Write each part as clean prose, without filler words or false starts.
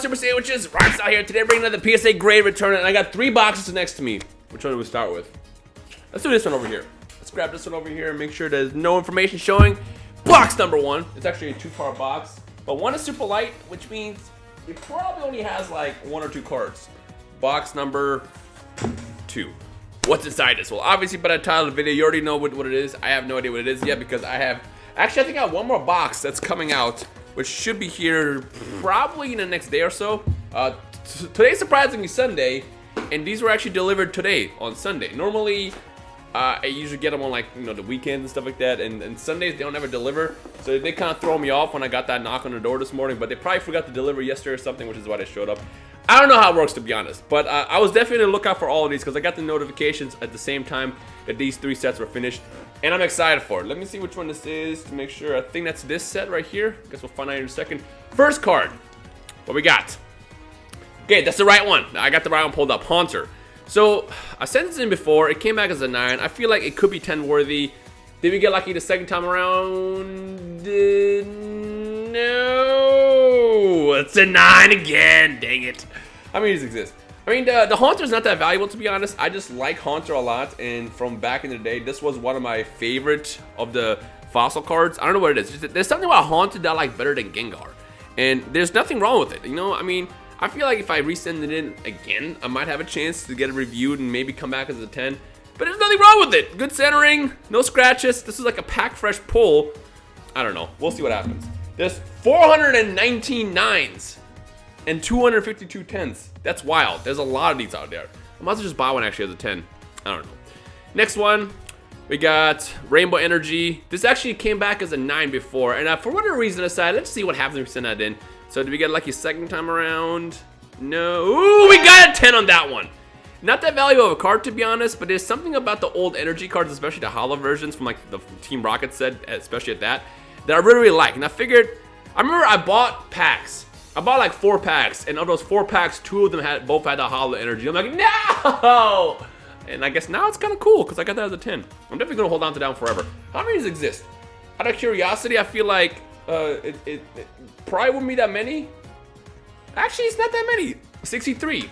Super Sandwiches? Rockstar here. Today bringing another PSA grade return, and I got 3 boxes next to me. Which one do we start with? Let's do this one over here. Let's grab this one over here and make sure there's no information showing. Box number 1. It's actually a 2-part box, but 1 is super light, which means it probably only has like 1 or 2 cards. Box number 2. What's inside this? Well, obviously by the title of the video, you already know what it is. I have no idea what it is yet because I have... Actually, I think I have 1 more box that's coming out, which should be here probably in the next day or so. Today's surprisingly Sunday, and these were actually delivered today on Sunday. Normally, I usually get them on like the weekends and stuff like that, and Sundays they don't ever deliver, so they kind of throw me off when I got that knock on the door this morning. But they probably forgot to deliver yesterday or something, which is why they showed up. I don't know how it works, to be honest, but I was definitely on the lookout for all of these because I got the notifications at the same time that these 3 sets were finished, and I'm excited for it. Let me see which one this is to make sure. I think that's this set right here. Guess we'll find out in a second. First card. What we got? Okay, that's the right one. I got the right one pulled up. Haunter. So, I sent this in before. It came back as a 9. I feel like it could be 10 worthy. Did we get lucky the second time around? No. It's a 9 again. Dang it. How many of these exist? I mean, the Haunter is not that valuable, to be honest. I just like Haunter a lot, and from back in the day, this was one of my favorite of the fossil cards. I don't know what it is. There's something about Haunter that I like better than Gengar, and there's nothing wrong with it. I mean, I feel like if I resend it in again, I might have a chance to get it reviewed and maybe come back as a 10. But there's nothing wrong with it. Good centering, no scratches. This is like a pack fresh pull. I don't know. We'll see what happens. There's 419 9s and 252 10s. That's wild. There's a lot of these out there. I might as well just buy one actually as a 10. I don't know. Next one, we got Rainbow Energy. This actually came back as a 9 before, and for whatever reason I decided, let's see what happens if we send that in. So did we get lucky second time around? No. Ooh, we got a 10 on that one. Not that valuable of a card, to be honest, but there's something about the old energy cards, especially the hollow versions from like the Team Rocket set, especially at that I really, really like. And I remember I bought packs. I bought like 4 packs, and of those 4 packs, 2 of them both had the hollow energy. I'm like, no! And I guess now it's kind of cool because I got that as a 10. I'm definitely gonna hold on to that one forever. How many of these exist? Out of curiosity, I feel like it probably wouldn't be that many. Actually, it's not that many. 63.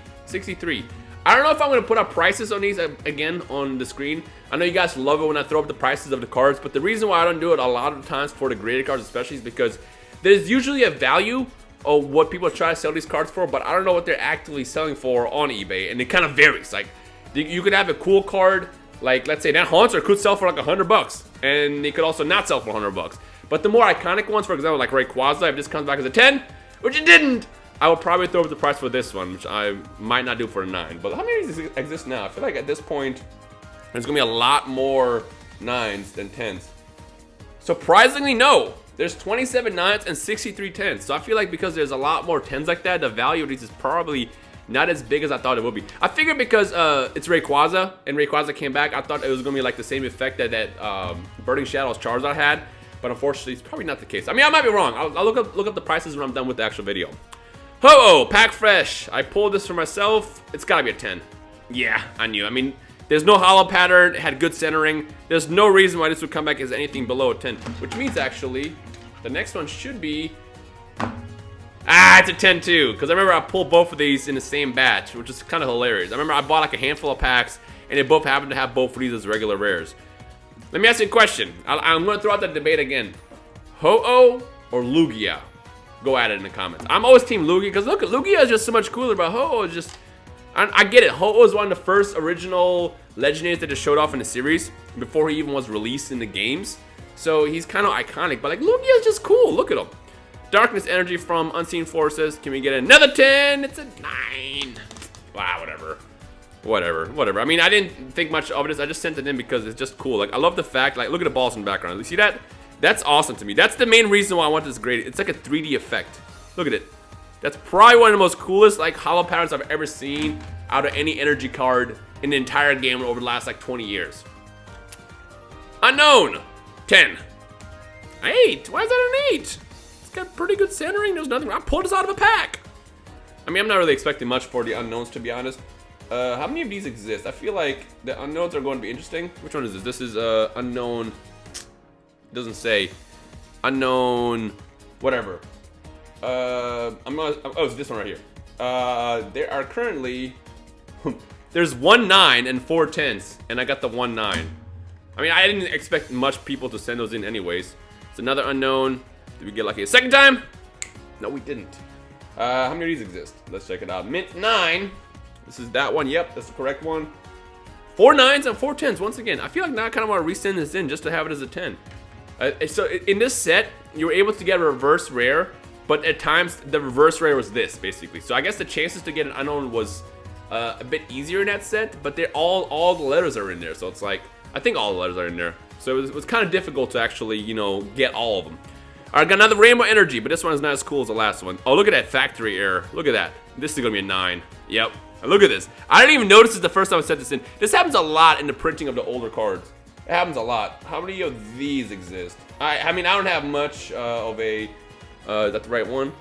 I don't know if I'm gonna put up prices on these again on the screen. I know you guys love it when I throw up the prices of the cards, but the reason why I don't do it a lot of times for the graded cards especially is because there's usually a value of what people try to sell these cards for, but I don't know what they're actively selling for on eBay, and it kind of varies. Like, you could have a cool card, like let's say that Haunter could sell for like $100, and they could also not sell for $100. But the more iconic ones, for example, like Rayquaza, if this comes back as a 10, which it didn't, I would probably throw up the price for this one, which I might not do for a 9. But how many of these exist now? I feel like at this point, there's gonna be a lot more 9s than 10s. Surprisingly, no. There's 27 9s and 63 10s. So I feel like because there's a lot more 10s like that, the value of these is probably not as big as I thought it would be. I figured because it's Rayquaza, and Rayquaza came back, I thought it was gonna be like the same effect that Burning Shadows Charizard had. But unfortunately, it's probably not the case. I mean, I might be wrong. I'll look up the prices when I'm done with the actual video. Ho-Oh, pack fresh. I pulled this for myself. It's gotta be a 10. Yeah, I knew. I mean, there's no hollow pattern. It had good centering. There's no reason why this would come back as anything below a 10. Which means, actually, the next one should be... it's a 10 too. Because I remember I pulled both of these in the same batch, which is kind of hilarious. I remember I bought like a handful of packs, and they both happened to have both of these as regular rares. Let me ask you a question. I'm going to throw out that debate again. Ho-Oh or Lugia? Go at it in the comments. I'm always team Lugia because look, Lugia is just so much cooler, but Ho-Oh is just... I get it. Ho-Oh is one of the first original legendaries that just showed off in the series before he even was released in the games. So he's kind of iconic, but like Lugia is just cool. Look at him. Darkness energy from Unseen Forces. Can we get another 10? It's a 9. Wow, whatever. I mean, I didn't think much of this. I just sent it in because it's just cool. Like, I love the fact, like, look at the balls in the background. You see that? That's awesome to me. That's the main reason why I want this graded. It's like a 3D effect. Look at it. That's probably one of the most coolest, like, hollow patterns I've ever seen out of any energy card in the entire game over the last, like, 20 years. Unknown. 10. 8. Why is that an 8? It's got pretty good centering. There's nothing wrong. I pulled this out of a pack. I mean, I'm not really expecting much for the unknowns, to be honest. How many of these exist? I feel like the unknowns are going to be interesting. Which one is this? This is unknown. It doesn't say. Unknown. Whatever. Oh, it's this one right here. There are currently there's 1 9 and 4 10s, and I got the 1 9. I mean, I didn't expect much people to send those in anyways. It's another unknown. Did we get lucky a second time? No, we didn't. How many of these exist? Let's check it out. Mint 9. This is that one. Yep, that's the correct one. 4 9s and 4 10s. Once again, I feel like now I kind of want to resend this in just to have it as a 10. So in this set, you were able to get a reverse rare, but at times the reverse rare was this basically. So I guess the chances to get an unknown was a bit easier in that set, but they're all the letters are in there. So it's like, I think all the letters are in there. So it was kind of difficult to actually, you know, get all of them. All right, got another Rainbow Energy, but this one is not as cool as the last one. Oh, look at that factory error. Look at that. This is gonna be a 9. Yep. Look at this. I didn't even notice it the first time I set this in. This happens a lot in the printing of the older cards. It happens a lot. How many of these exist? I mean, I don't have much of a, is that the right one?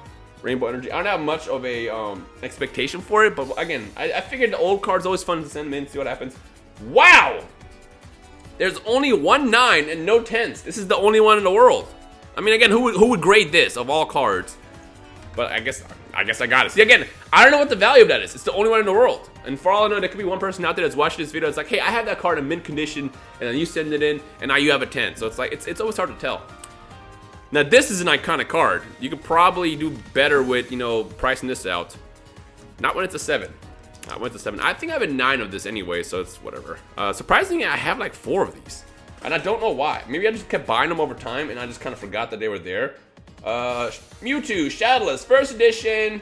Rainbow Energy. I don't have much of a expectation for it, but again, I figured the old cards always fun to send them in, see what happens. Wow! There's only 1 9 and no 10s. This is the only one in the world. I mean, again, who would grade this of all cards? But I guess I got it. See, again, I don't know what the value of that is. It's the only one in the world. And for all I know, there could be one person out there that's watching this video. It's like, hey, I have that card in mint condition, and then you send it in, and now you have a 10. So it's like, it's always hard to tell. Now, this is an iconic card. You could probably do better with, you know, pricing this out. Not when it's a 7. Not when it's a 7. I think I have a 9 of this anyway, so it's whatever. Surprisingly, I have like 4 of these. And I don't know why. Maybe I just kept buying them over time, and I just kind of forgot that they were there. Mewtwo, Shadowless, first edition,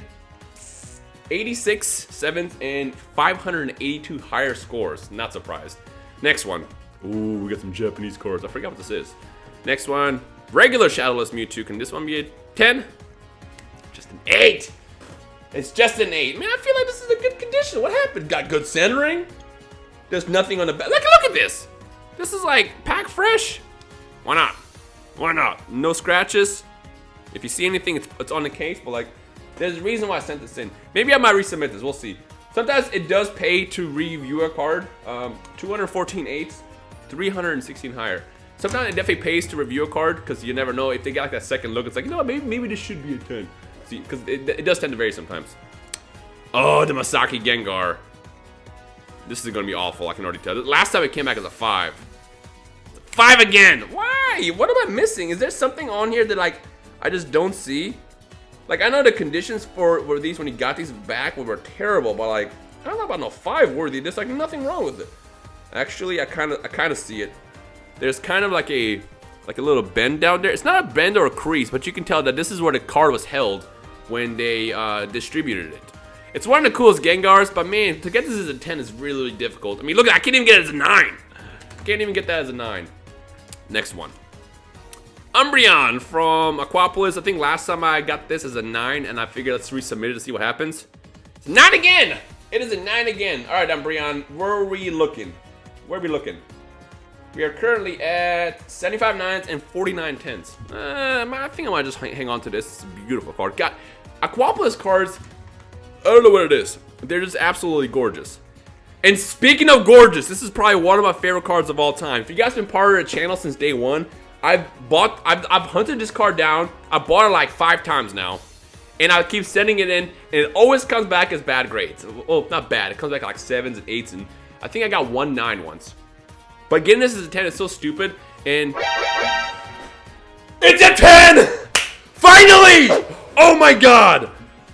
86, 7th, and 582 higher scores. Not surprised. Next one. Ooh, we got some Japanese cards. I forgot what this is. Next one, regular Shadowless Mewtwo. Can this one be a 10? Just an 8. It's just an 8. Man, I feel like this is a good condition. What happened? Got good centering? There's nothing on the back. Look at this. This is like pack fresh. Why not? Why not? No scratches. If you see anything, it's on the case, but like, there's a reason why I sent this in. Maybe I might resubmit this, we'll see. Sometimes it does pay to review a card. 214 8s, 316 higher. Sometimes it definitely pays to review a card, because you never know if they get like that second look. It's like, you know what, maybe this should be a 10. See, because it does tend to vary sometimes. Oh, the Misaki Gengar. This is gonna be awful, I can already tell. Last time it came back as a 5. 5 again! Why? What am I missing? Is there something on here that like I just don't see? Like, I know the conditions for these when you got these back were terrible, but like, I don't know about no 5 worthy. There's like nothing wrong with it. Actually, I kind of see it. There's kind of like a little bend down there. It's not a bend or a crease, but you can tell that this is where the card was held when they distributed it. It's one of the coolest Gengars, but man, to get this as a 10 is really, really difficult. I mean, look, I can't even get it as a 9. Can't even get that as a 9. Next one. Umbreon from Aquapolis. I think last time I got this as a 9, and I figured let's resubmit it to see what happens. It's 9 again! It is a 9 again. Alright, Umbreon, where are we looking? Where are we looking? We are currently at 75 9s and 49 10s. I think I might just hang on to this. It's a beautiful card. Got Aquapolis cards. I don't know what it is. They're just absolutely gorgeous. And speaking of gorgeous, this is probably one of my favorite cards of all time. If you guys been part of the channel since day one, I've hunted this card down. I bought it like 5 times now. And I keep sending it in, and it always comes back as bad grades. Well, not bad. It comes back like 7s and 8s, and I think I got 1 9 once. But getting this as a 10 is so stupid, and it's a 10! Finally! Oh my god!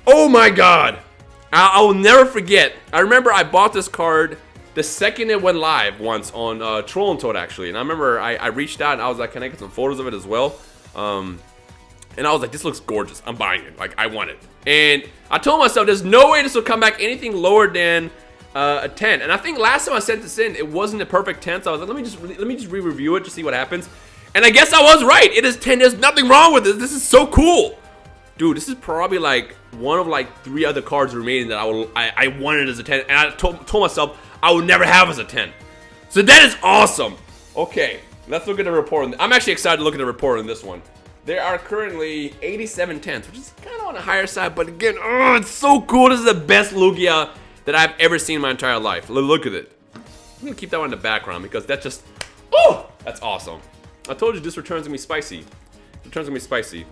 Oh my god! I will never forget. I remember I bought this card the second it went live once on Troll and Toad, actually. And I remember I reached out and I was like, can I get some photos of it as well? And I was like, this looks gorgeous. I'm buying it. Like, I want it. And I told myself, there's no way this will come back anything lower than a 10. And I think last time I sent this in, it wasn't a perfect 10. So I was like, let me just re-review it to see what happens. And I guess I was right. It is 10. There's nothing wrong with this. This is so cool. Dude, this is probably like one of like 3 other cards remaining that I wanted as a 10, and I told myself I would never have as a 10. So that is awesome. Okay, let's look at the report. I'm actually excited to look at the report on this one. There are currently 87 10s, which is kind of on the higher side, but again, oh, it's so cool. This is the best Lugia that I've ever seen in my entire life. Look at it. I'm gonna keep that one in the background because that's just, oh, that's awesome. I told you this return's gonna be spicy. Return's gonna be spicy.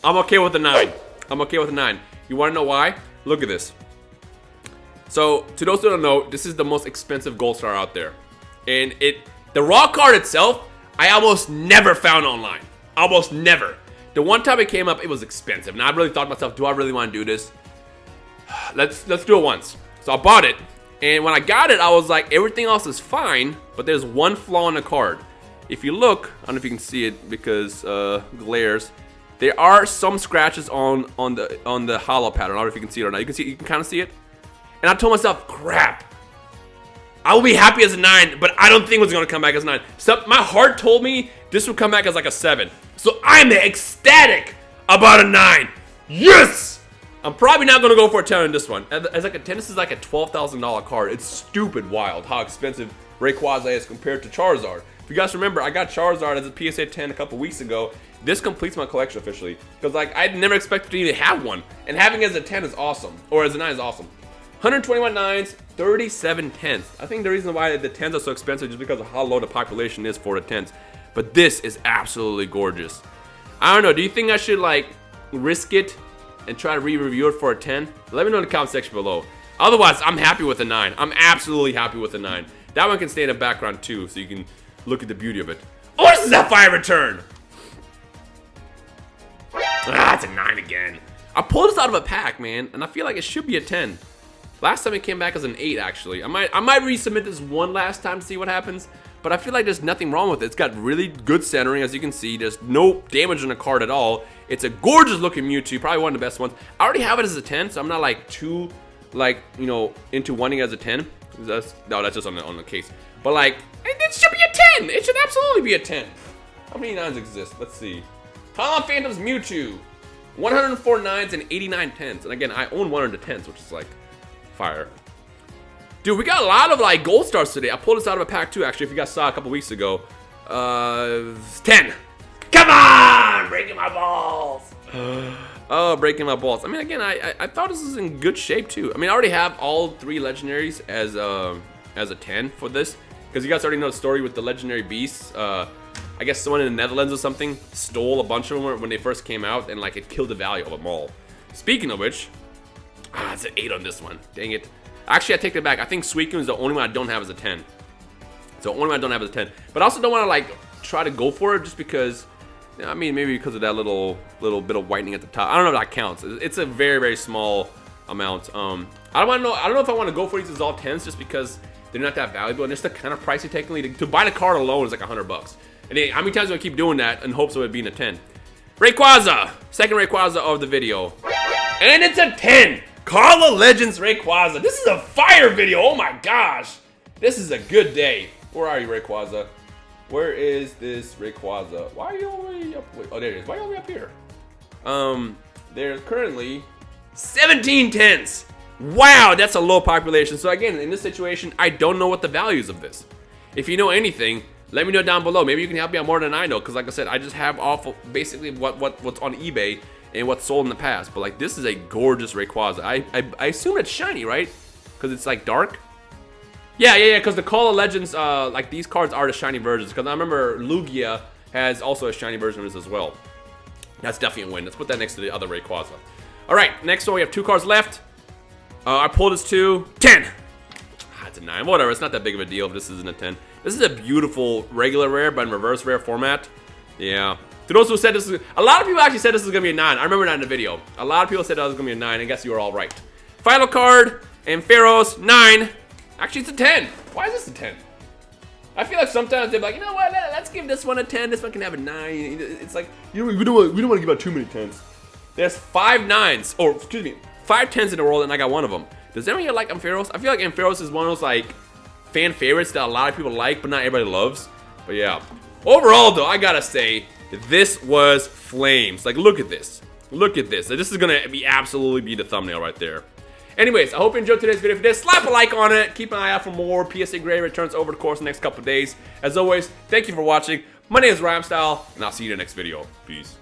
I'm okay with a 9. I'm okay with a 9. You want to know why? Look at this. So, to those who don't know, this is the most expensive Gold Star out there. And the raw card itself, I almost never found online. Almost never. The one time it came up, it was expensive. And I really thought to myself, do I really want to do this? Let's do it once. So I bought it. And when I got it, I was like, everything else is fine. But there's one flaw in the card. If you look, I don't know if you can see it because glares. There are some scratches on the hollow pattern. I don't know if you can see it or not. You can kind of see it. And I told myself, crap. I will be happy as a 9, but I don't think it was going to come back as a 9. So my heart told me this would come back as like a 7. So I'm ecstatic about a 9. Yes! I'm probably not going to go for a 10 on this one. As like a 10, this is like a $12,000 card. It's stupid wild how expensive Rayquaza is compared to Charizard. If you guys remember, I got Charizard as a PSA 10 a couple weeks ago. This completes my collection officially. Because like I never expected to even have one. And having it as a 10 is awesome. Or as a 9 is awesome. 121 9s, 37 10s. I think the reason why the 10s are so expensive is because of how low the population is for the 10s. But this is absolutely gorgeous. I don't know, do you think I should like risk it and try to re-review it for a 10? Let me know in the comment section below. Otherwise, I'm happy with a 9. I'm absolutely happy with a 9. That one can stay in the background too, so you can look at the beauty of it. Oh, this is a fire return! Ah, it's a 9 again. I pulled this out of a pack, man, and I feel like it should be a 10. Last time it came back as an 8, actually. I might resubmit this one last time to see what happens, but I feel like there's nothing wrong with it. It's got really good centering, as you can see. There's no damage on the card at all. It's a gorgeous looking Mewtwo, probably one of the best ones. I already have it as a 10, so I'm not like too, like, you know, into wanting it as a 10. No, that's just on the case. But like, it should be a 10. It should absolutely be a 10. How many 9s exist? Let's see. Hollow Phantom's Mewtwo. 104 9s and 89 10s. And again, I own one of the 10s, which is like fire. Dude, we got a lot of like gold stars today. I pulled this out of a pack too, actually, if you guys saw a couple weeks ago. 10. Come on! Breaking my balls. Oh, breaking my balls. I mean, again, I thought this was in good shape too. I mean, I already have all 3 legendaries as a 10 for this. Because you guys already know the story with the legendary beasts. I guess someone in the Netherlands or something stole a bunch of them when they first came out, and like it killed the value of them all. Speaking of which, it's an 8 on this one. Dang it. Actually, I take that back. I think Suicune is the only one I don't have as a 10. So only one I don't have as a 10. But I also don't want to like try to go for it just because, you know, I mean, maybe because of that little bit of whitening at the top. I don't know if that counts. It's a very, very small amount. I don't know if I want to go for these as all 10s just because they're not that valuable and they're still kind of pricey technically. To buy the card alone is like $100. And then, how many times do I keep doing that in hopes of it being a 10? Rayquaza! Second Rayquaza of the video. And it's a 10! Call of Legends Rayquaza. This is a fire video. Oh my gosh. This is a good day. Where are you, Rayquaza? Where is this Rayquaza? Why are you all the way up? Wait, oh, there it is. Why are you all the way up here? There's currently 17 10s. Wow, that's a low population. So again, in this situation, I don't know what the values of this. If you know anything, let me know down below. Maybe you can help me out more than I know. Because like I said, I just have basically what's on eBay and what's sold in the past. But like, this is a gorgeous Rayquaza. I assume it's shiny, right? Because it's like dark. Yeah. Because the Call of Legends, like these cards are the shiny versions. Because I remember Lugia has also a shiny version of this as well. That's definitely a win. Let's put that next to the other Rayquaza. All right, next one we have 2 cards left. I pulled this to 10. It's a 9. Whatever. It's not that big of a deal if this isn't a 10. This is a beautiful regular rare, but in reverse rare format. Yeah. To those who said this is... A lot of people actually said this is going to be a 9. I remember that in the video. A lot of people said that was going to be a 9. I guess you were all right. Final card. Ampharos. 9. Actually, it's a 10. Why is this a 10? I feel like sometimes they're like, you know what? Let's give this one a 10. This one can have a 9. It's like, you know, we don't want to give out too many 10s. There's 5 9s. Or, excuse me, 5 10s in the world, and I got one of them. Does anyone here like Ampharos? I feel like Ampharos is one of those, like, fan favorites that a lot of people like, but not everybody loves. But yeah. Overall, though, I gotta say, this was flames. Like, look at this. Look at this. This is gonna be absolutely be the thumbnail right there. Anyways, I hope you enjoyed today's video. If you did, slap a like on it. Keep an eye out for more PSA Gray returns over the course of the next couple of days. As always, thank you for watching. My name is Rhymestyle, and I'll see you in the next video. Peace.